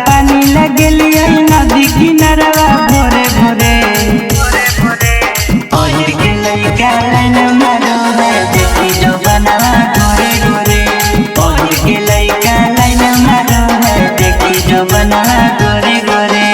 पानी लगेलिए नदी किनारवा भोरे भोरे ओहिर के लइका लाइन मारो है देखी जो बनवा गोरे गोरे ओहिर के लइका लाइन मारो है देखी जो बनवा गोरे गोरे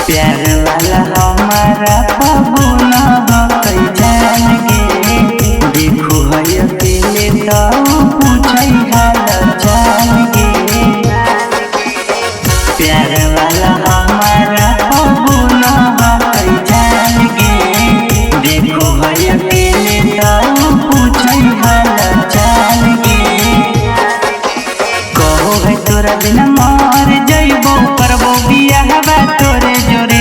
प्यार वाला हमारा पवन हकई जान गे देखो है अकेले तो पूछै हाल जान गे प्यार वाला हमारा पवन हकई जान गे देखो है अकेले तो पूछै हाल जान गे कहो है तोरा बिना मर जइबो करबो बियाहवा तोरे जोरे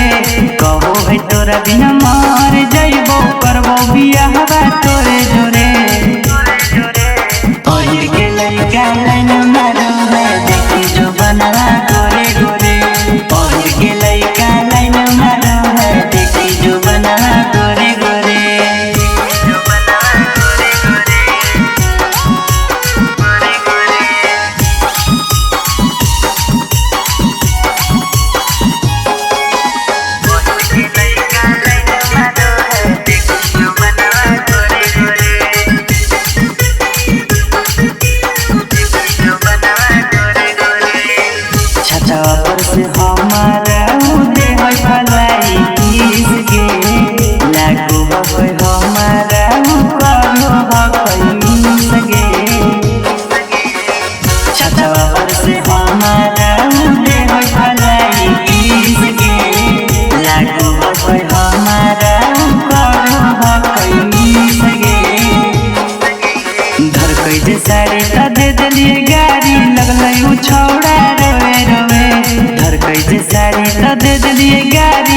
कहो है तोरा बिना मर जइबो करबो बियाहवा तोरे जोरे ओहिर के लइका लाइन मारो है देखी जो बनवा गोरे गोरे ओहिर के लइका लाइन मारो है देखी जो बनवा गोरे गोरे छतवा पर से हमारा उदे है भलाई किस गे लागू है हमारा करो है मिस गे छतवा पर से हमारा उदे है भलाई किस गे लागू है हमारा करो है मिस गे धर कैसे साड़ी त दे दिलिए गाड़ी लगल उ छौड़ा रोवे रोवे धर कैसे साड़ी त दे दिलिए गाड़ी